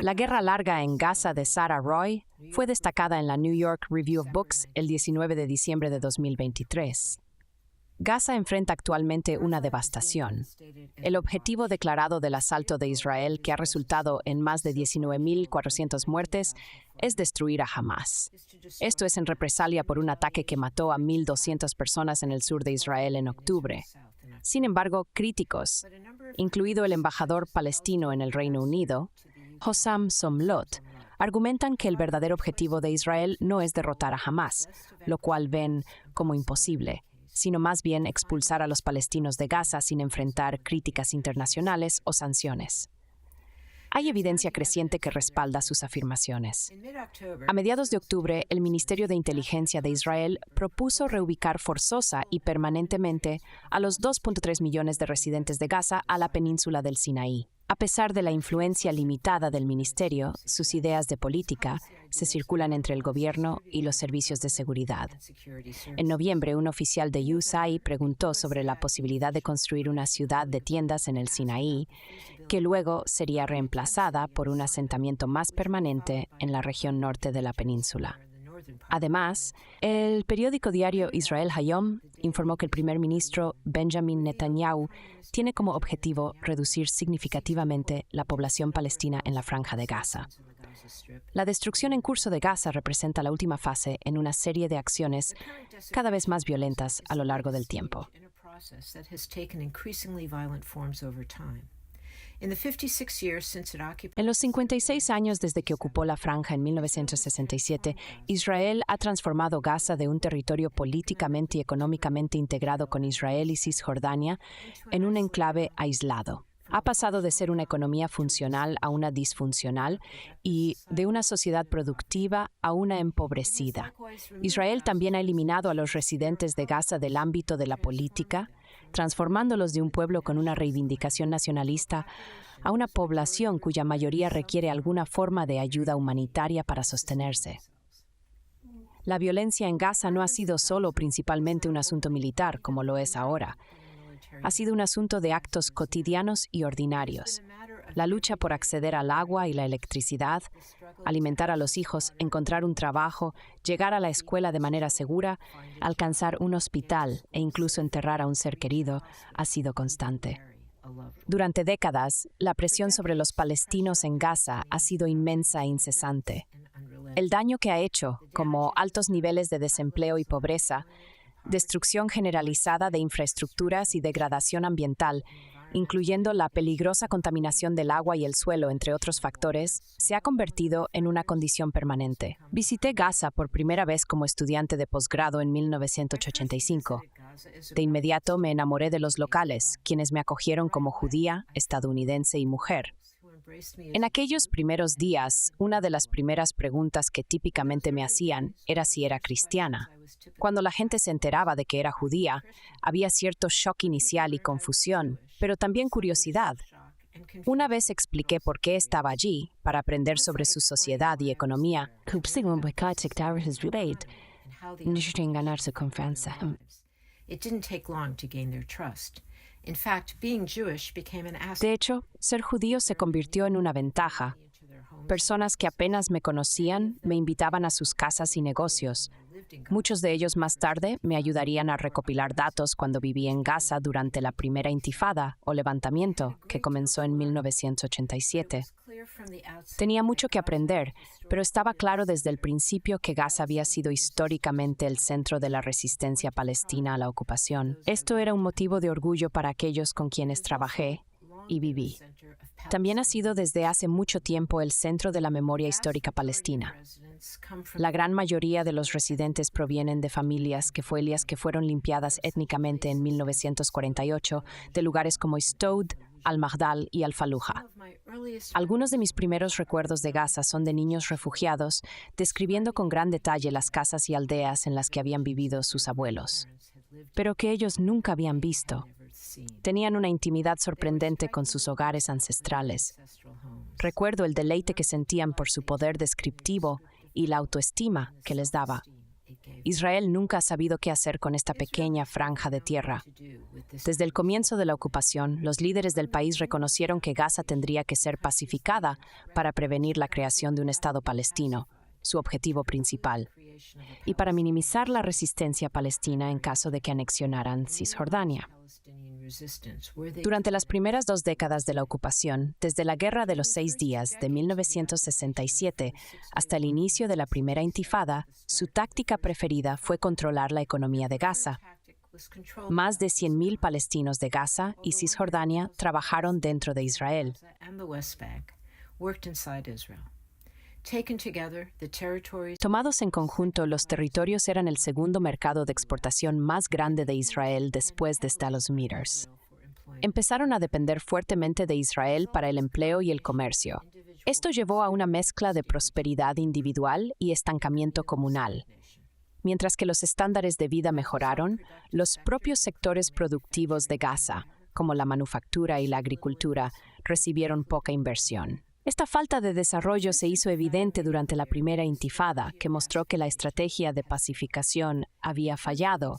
La guerra larga en Gaza de Sarah Roy fue destacada en la New York Review of Books el 19 de diciembre de 2023. Gaza enfrenta actualmente una devastación. El objetivo declarado del asalto de Israel, que ha resultado en más de 19.400 muertes, es destruir a Hamás. Esto es en represalia por un ataque que mató a 1.200 personas en el sur de Israel en octubre. Sin embargo, críticos, incluido el embajador palestino en el Reino Unido, Hossam Somlot, argumentan que el verdadero objetivo de Israel no es derrotar a Hamás, lo cual ven como imposible, sino más bien expulsar a los palestinos de Gaza sin enfrentar críticas internacionales o sanciones. Hay evidencia creciente que respalda sus afirmaciones. A mediados de octubre, el Ministerio de Inteligencia de Israel propuso reubicar forzosa y permanentemente a los 2.3 millones de residentes de Gaza a la península del Sinaí. A pesar de la influencia limitada del ministerio, sus ideas de política se circulan entre el gobierno y los servicios de seguridad. En noviembre, un oficial de USAID preguntó sobre la posibilidad de construir una ciudad de tiendas en el Sinaí, que luego sería reemplazada por un asentamiento más permanente en la región norte de la península. Además, el periódico diario Israel Hayom informó que el primer ministro Benjamin Netanyahu tiene como objetivo reducir significativamente la población palestina en la Franja de Gaza. La destrucción en curso de Gaza representa la última fase en una serie de acciones cada vez más violentas a lo largo del tiempo. En los 56 años desde que ocupó la Franja en 1967, Israel ha transformado Gaza de un territorio políticamente y económicamente integrado con Israel y Cisjordania en un enclave aislado. Ha pasado de ser una economía funcional a una disfuncional y de una sociedad productiva a una empobrecida. Israel también ha eliminado a los residentes de Gaza del ámbito de la política, transformándolos de un pueblo con una reivindicación nacionalista a una población cuya mayoría requiere alguna forma de ayuda humanitaria para sostenerse. La violencia en Gaza no ha sido solo o principalmente un asunto militar, como lo es ahora. Ha sido un asunto de actos cotidianos y ordinarios. La lucha por acceder al agua y la electricidad, alimentar a los hijos, encontrar un trabajo, llegar a la escuela de manera segura, alcanzar un hospital e incluso enterrar a un ser querido, ha sido constante. Durante décadas, la presión sobre los palestinos en Gaza ha sido inmensa e incesante. El daño que ha hecho, como altos niveles de desempleo y pobreza, destrucción generalizada de infraestructuras y degradación ambiental, incluyendo la peligrosa contaminación del agua y el suelo, entre otros factores, se ha convertido en una condición permanente. Visité Gaza por primera vez como estudiante de posgrado en 1985. De inmediato me enamoré de los locales, quienes me acogieron como judía, estadounidense y mujer. En aquellos primeros días, una de las primeras preguntas que típicamente me hacían era si era cristiana. Cuando la gente se enteraba de que era judía, había cierto shock inicial y confusión, pero también curiosidad. Una vez expliqué por qué estaba allí, para aprender sobre su sociedad y economía, ganar su confianza. De hecho, ser judío se convirtió en una ventaja. Personas que apenas me conocían me invitaban a sus casas y negocios. Muchos de ellos más tarde me ayudarían a recopilar datos cuando viví en Gaza durante la primera intifada o levantamiento que comenzó en 1987. Tenía mucho que aprender, pero estaba claro desde el principio que Gaza había sido históricamente el centro de la resistencia palestina a la ocupación. Esto era un motivo de orgullo para aquellos con quienes trabajé y viví. También ha sido desde hace mucho tiempo el centro de la memoria histórica palestina. La gran mayoría de los residentes provienen de familias que fueron limpiadas étnicamente en 1948 de lugares como Ashdod, Al-Maghdal y Al-Faluja. Algunos de mis primeros recuerdos de Gaza son de niños refugiados, describiendo con gran detalle las casas y aldeas en las que habían vivido sus abuelos, pero que ellos nunca habían visto. Tenían una intimidad sorprendente con sus hogares ancestrales. Recuerdo el deleite que sentían por su poder descriptivo y la autoestima que les daba. Israel nunca ha sabido qué hacer con esta pequeña franja de tierra. Desde el comienzo de la ocupación, los líderes del país reconocieron que Gaza tendría que ser pacificada para prevenir la creación de un Estado palestino, su objetivo principal, y para minimizar la resistencia palestina en caso de que anexionaran Cisjordania. Durante las primeras 2 décadas de la ocupación, desde la Guerra de los 6 Días de 1967 hasta el inicio de la primera intifada, su táctica preferida fue controlar la economía de Gaza. Más de 100.000 palestinos de Gaza y Cisjordania trabajaron dentro de Israel. Tomados en conjunto, los territorios eran el segundo mercado de exportación más grande de Israel después de Estados Unidos. Empezaron a depender fuertemente de Israel para el empleo y el comercio. Esto llevó a una mezcla de prosperidad individual y estancamiento comunal. Mientras que los estándares de vida mejoraron, los propios sectores productivos de Gaza, como la manufactura y la agricultura, recibieron poca inversión. Esta falta de desarrollo se hizo evidente durante la primera intifada, que mostró que la estrategia de pacificación había fallado.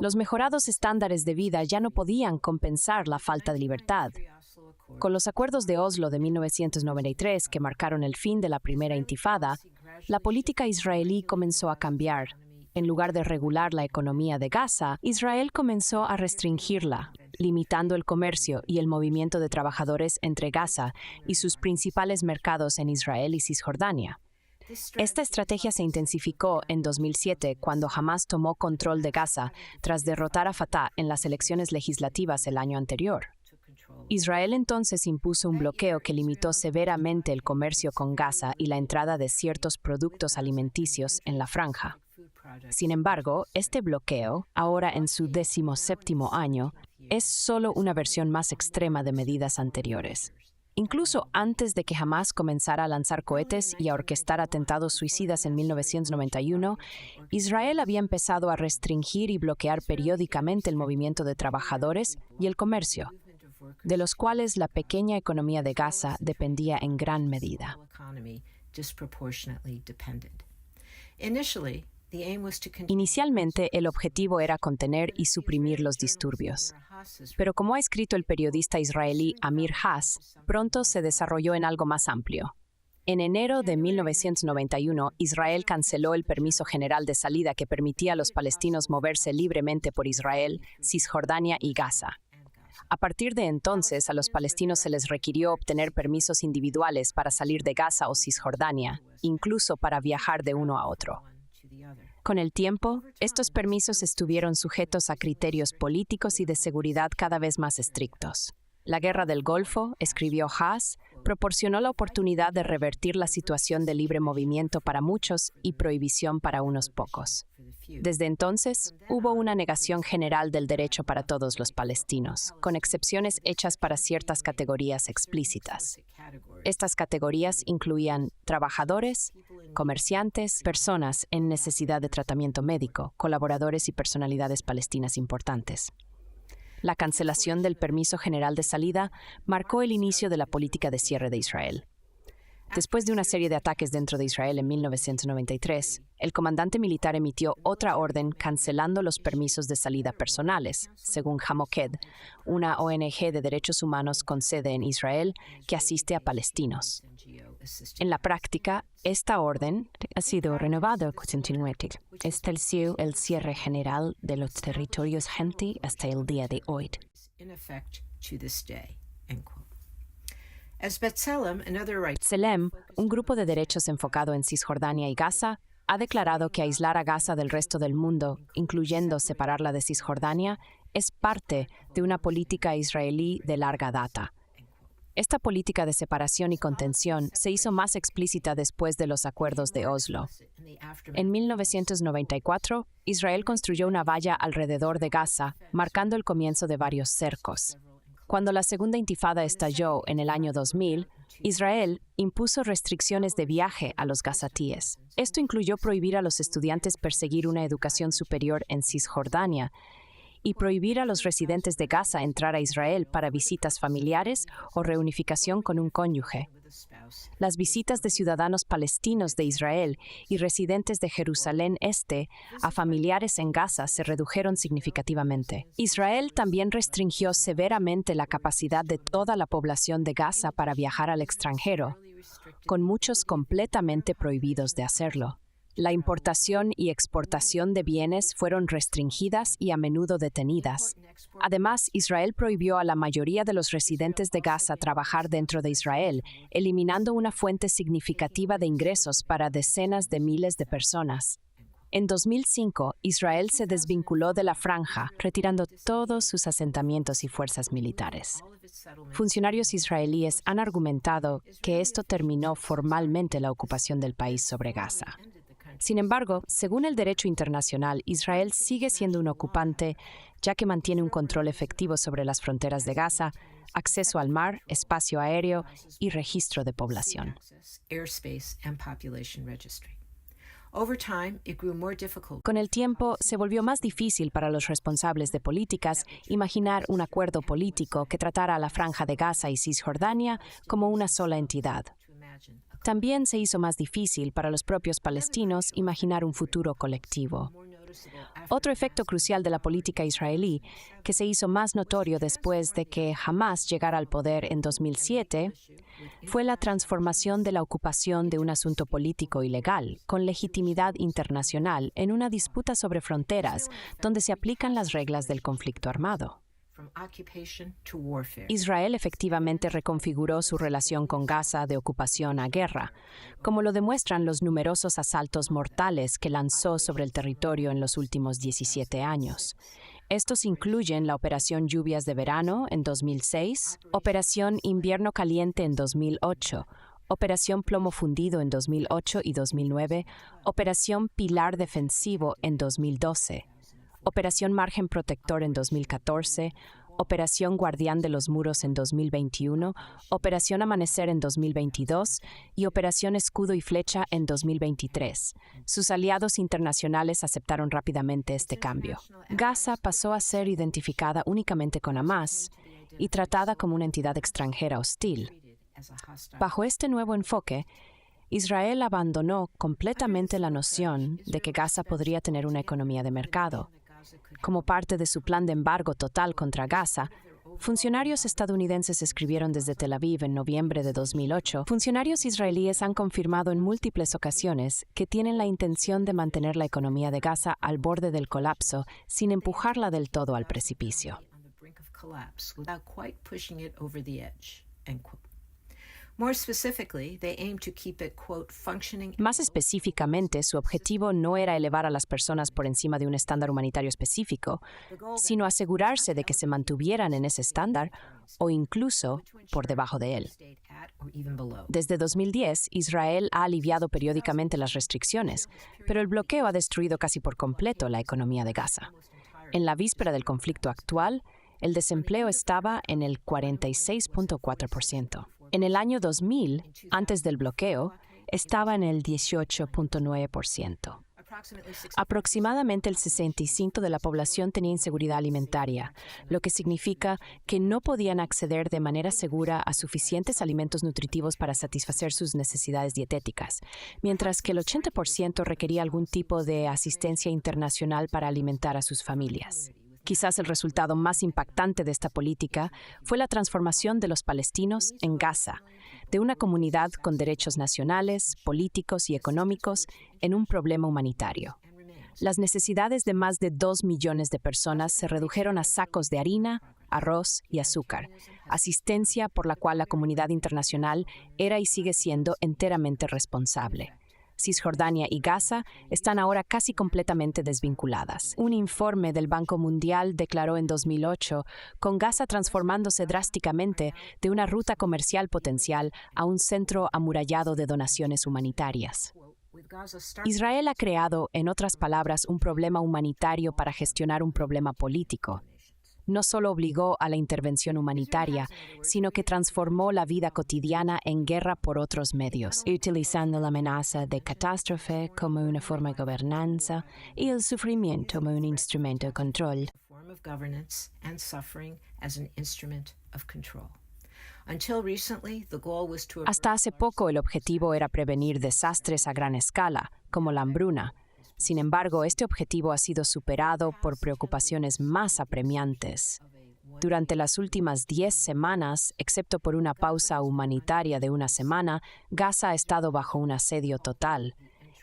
Los mejorados estándares de vida ya no podían compensar la falta de libertad. Con los acuerdos de Oslo de 1993, que marcaron el fin de la primera intifada, la política israelí comenzó a cambiar. En lugar de regular la economía de Gaza, Israel comenzó a restringirla, limitando el comercio y el movimiento de trabajadores entre Gaza y sus principales mercados en Israel y Cisjordania. Esta estrategia se intensificó en 2007 cuando Hamás tomó control de Gaza tras derrotar a Fatah en las elecciones legislativas el año anterior. Israel entonces impuso un bloqueo que limitó severamente el comercio con Gaza y la entrada de ciertos productos alimenticios en la franja. Sin embargo, este bloqueo, ahora en su 17º año, es solo una versión más extrema de medidas anteriores. Incluso antes de que Hamás comenzara a lanzar cohetes y a orquestar atentados suicidas en 1991, Israel había empezado a restringir y bloquear periódicamente el movimiento de trabajadores y el comercio, de los cuales la pequeña economía de Gaza dependía en gran medida. Inicialmente, el objetivo era contener y suprimir los disturbios. Pero como ha escrito el periodista israelí Amir Haas, pronto se desarrolló en algo más amplio. En enero de 1991, Israel canceló el permiso general de salida que permitía a los palestinos moverse libremente por Israel, Cisjordania y Gaza. A partir de entonces, a los palestinos se les requirió obtener permisos individuales para salir de Gaza o Cisjordania, incluso para viajar de uno a otro. Con el tiempo, estos permisos estuvieron sujetos a criterios políticos y de seguridad cada vez más estrictos. La Guerra del Golfo, escribió Haas, proporcionó la oportunidad de revertir la situación de libre movimiento para muchos y prohibición para unos pocos. Desde entonces, hubo una negación general del derecho para todos los palestinos, con excepciones hechas para ciertas categorías explícitas. Estas categorías incluían trabajadores, comerciantes, personas en necesidad de tratamiento médico, colaboradores y personalidades palestinas importantes. La cancelación del permiso general de salida marcó el inicio de la política de cierre de Israel. Después de una serie de ataques dentro de Israel en 1993, el comandante militar emitió otra orden cancelando los permisos de salida personales, según Hamoked, una ONG de derechos humanos con sede en Israel que asiste a palestinos. En la práctica, esta orden ha sido renovada continuamente. Estableció el cierre general de los territorios gente hasta el día de hoy. B'Tselem, un grupo de derechos enfocado en Cisjordania y Gaza, ha declarado que aislar a Gaza del resto del mundo, incluyendo separarla de Cisjordania, es parte de una política israelí de larga data. Esta política de separación y contención se hizo más explícita después de los acuerdos de Oslo. En 1994, Israel construyó una valla alrededor de Gaza, marcando el comienzo de varios cercos. Cuando la segunda intifada estalló en el año 2000, Israel impuso restricciones de viaje a los gazatíes. Esto incluyó prohibir a los estudiantes perseguir una educación superior en Cisjordania y prohibir a los residentes de Gaza entrar a Israel para visitas familiares o reunificación con un cónyuge. Las visitas de ciudadanos palestinos de Israel y residentes de Jerusalén Este a familiares en Gaza se redujeron significativamente. Israel también restringió severamente la capacidad de toda la población de Gaza para viajar al extranjero, con muchos completamente prohibidos de hacerlo. La importación y exportación de bienes fueron restringidas y a menudo detenidas. Además, Israel prohibió a la mayoría de los residentes de Gaza trabajar dentro de Israel, eliminando una fuente significativa de ingresos para decenas de miles de personas. En 2005, Israel se desvinculó de la franja, retirando todos sus asentamientos y fuerzas militares. Funcionarios israelíes han argumentado que esto terminó formalmente la ocupación del país sobre Gaza. Sin embargo, según el derecho internacional, Israel sigue siendo un ocupante, ya que mantiene un control efectivo sobre las fronteras de Gaza, acceso al mar, espacio aéreo y registro de población. Con el tiempo, se volvió más difícil para los responsables de políticas imaginar un acuerdo político que tratara a la Franja de Gaza y Cisjordania como una sola entidad. También se hizo más difícil para los propios palestinos imaginar un futuro colectivo. Otro efecto crucial de la política israelí, que se hizo más notorio después de que Hamás llegara al poder en 2007, fue la transformación de la ocupación de un asunto político y legal, con legitimidad internacional, en una disputa sobre fronteras, donde se aplican las reglas del conflicto armado. Israel efectivamente reconfiguró su relación con Gaza de ocupación a guerra, como lo demuestran los numerosos asaltos mortales que lanzó sobre el territorio en los últimos 17 años. Estos incluyen la Operación Lluvias de Verano en 2006, Operación Invierno Caliente en 2008, Operación Plomo Fundido en 2008 y 2009, Operación Pilar Defensivo en 2012, Operación Margen Protector en 2014, Operación Guardián de los Muros en 2021, Operación Amanecer en 2022 y Operación Escudo y Flecha en 2023. Sus aliados internacionales aceptaron rápidamente este cambio. Gaza pasó a ser identificada únicamente con Hamás y tratada como una entidad extranjera hostil. Bajo este nuevo enfoque, Israel abandonó completamente la noción de que Gaza podría tener una economía de mercado. Como parte de su plan de embargo total contra Gaza, funcionarios estadounidenses escribieron desde Tel Aviv en noviembre de 2008. Funcionarios israelíes han confirmado en múltiples ocasiones que tienen la intención de mantener la economía de Gaza al borde del colapso sin empujarla del todo al precipicio. Más específicamente, su objetivo no era elevar a las personas por encima de un estándar humanitario específico, sino asegurarse de que se mantuvieran en ese estándar o incluso por debajo de él. Desde 2010, Israel ha aliviado periódicamente las restricciones, pero el bloqueo ha destruido casi por completo la economía de Gaza. En la víspera del conflicto actual, el desempleo estaba en el 46.4%. En el año 2000, antes del bloqueo, estaba en el 18.9%. Aproximadamente el 65% de la población tenía inseguridad alimentaria, lo que significa que no podían acceder de manera segura a suficientes alimentos nutritivos para satisfacer sus necesidades dietéticas, mientras que el 80% requería algún tipo de asistencia internacional para alimentar a sus familias. Quizás el resultado más impactante de esta política fue la transformación de los palestinos en Gaza, de una comunidad con derechos nacionales, políticos y económicos, en un problema humanitario. Las necesidades de más de 2 millones de personas se redujeron a sacos de harina, arroz y azúcar, asistencia por la cual la comunidad internacional era y sigue siendo enteramente responsable. Cisjordania y Gaza están ahora casi completamente desvinculadas. Un informe del Banco Mundial declaró en 2008, con Gaza transformándose drásticamente de una ruta comercial potencial a un centro amurallado de donaciones humanitarias. Israel ha creado, en otras palabras, un problema humanitario para gestionar un problema político. No solo obligó a la intervención humanitaria, sino que transformó la vida cotidiana en guerra por otros medios, utilizando la amenaza de catástrofe como una forma de gobernanza y el sufrimiento como un instrumento de control. form of governance and suffering as an instrument of control. Until recently, the goal was to Hasta hace poco el objetivo era prevenir desastres a gran escala, como la hambruna. Sin embargo, este objetivo ha sido superado por preocupaciones más apremiantes. Durante las últimas 10 semanas, excepto por una pausa humanitaria de una semana, Gaza ha estado bajo un asedio total.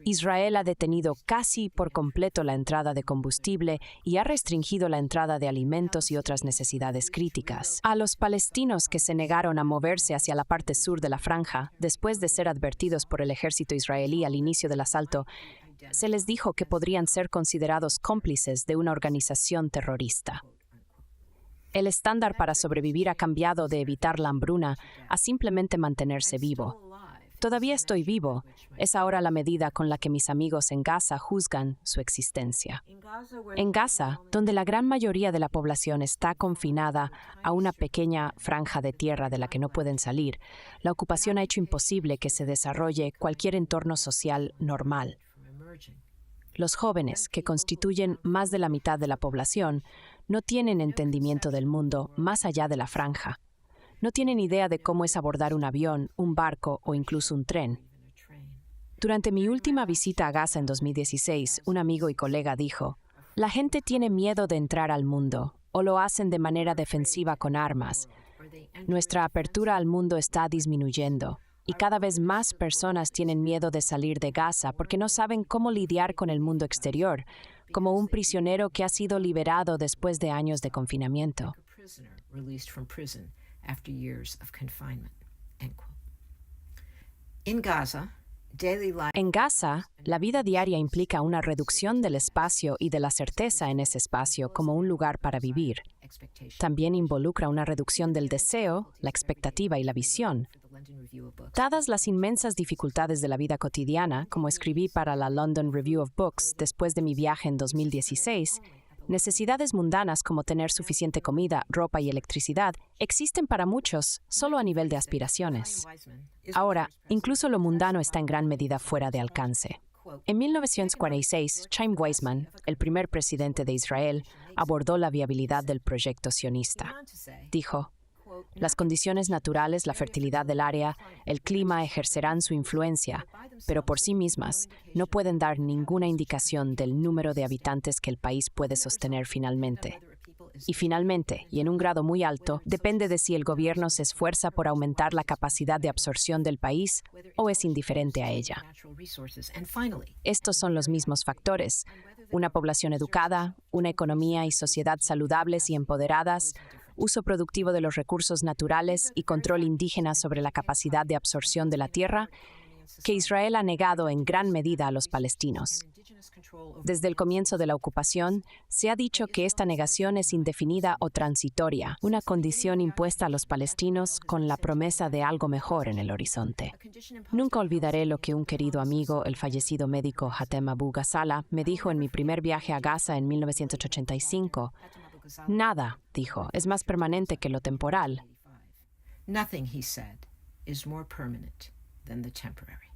Israel ha detenido casi por completo la entrada de combustible y ha restringido la entrada de alimentos y otras necesidades críticas. A los palestinos que se negaron a moverse hacia la parte sur de la franja, después de ser advertidos por el ejército israelí al inicio del asalto, se les dijo que podrían ser considerados cómplices de una organización terrorista. El estándar para sobrevivir ha cambiado de evitar la hambruna a simplemente mantenerse vivo. Todavía estoy vivo. Es ahora la medida con la que mis amigos en Gaza juzgan su existencia. En Gaza, donde la gran mayoría de la población está confinada a una pequeña franja de tierra de la que no pueden salir, la ocupación ha hecho imposible que se desarrolle cualquier entorno social normal. Los jóvenes, que constituyen más de la mitad de la población, no tienen entendimiento del mundo más allá de la franja. No tienen idea de cómo es abordar un avión, un barco o incluso un tren. Durante mi última visita a Gaza en 2016, un amigo y colega dijo: "La gente tiene miedo de entrar al mundo, o lo hacen de manera defensiva con armas. Nuestra apertura al mundo está disminuyendo, y cada vez más personas tienen miedo de salir de Gaza porque no saben cómo lidiar con el mundo exterior, como un prisionero que ha sido liberado después de años de confinamiento." After years of confinement. End quote. In Gaza, daily life... En Gaza, la vida diaria implica una reducción del espacio y de la certeza en ese espacio como un lugar para vivir. También involucra una reducción del deseo, la expectativa y la visión. Dadas las inmensas dificultades de la vida cotidiana, como escribí para la London Review of Books después de mi viaje en 2016, necesidades mundanas como tener suficiente comida, ropa y electricidad existen para muchos solo a nivel de aspiraciones. Ahora, incluso lo mundano está en gran medida fuera de alcance. En 1946, Chaim Weizmann, el primer presidente de Israel, abordó la viabilidad del proyecto sionista. Dijo: "Las condiciones naturales, la fertilidad del área, el clima ejercerán su influencia, pero por sí mismas no pueden dar ninguna indicación del número de habitantes que el país puede sostener finalmente. Y finalmente, y en un grado muy alto, depende de si el gobierno se esfuerza por aumentar la capacidad de absorción del país o es indiferente a ella. Estos son los mismos factores: una población educada, una economía y sociedad saludables y empoderadas, uso productivo de los recursos naturales y control indígena sobre la capacidad de absorción de la tierra, que Israel ha negado en gran medida a los palestinos. Desde el comienzo de la ocupación, se ha dicho que esta negación es indefinida o transitoria, una condición impuesta a los palestinos con la promesa de algo mejor en el horizonte. Nunca olvidaré lo que un querido amigo, el fallecido médico Hatem Abu Ghazala, me dijo en mi primer viaje a Gaza en 1985. Nada, dijo, es más permanente que lo temporal. Nothing, he said, is more permanent than the temporary.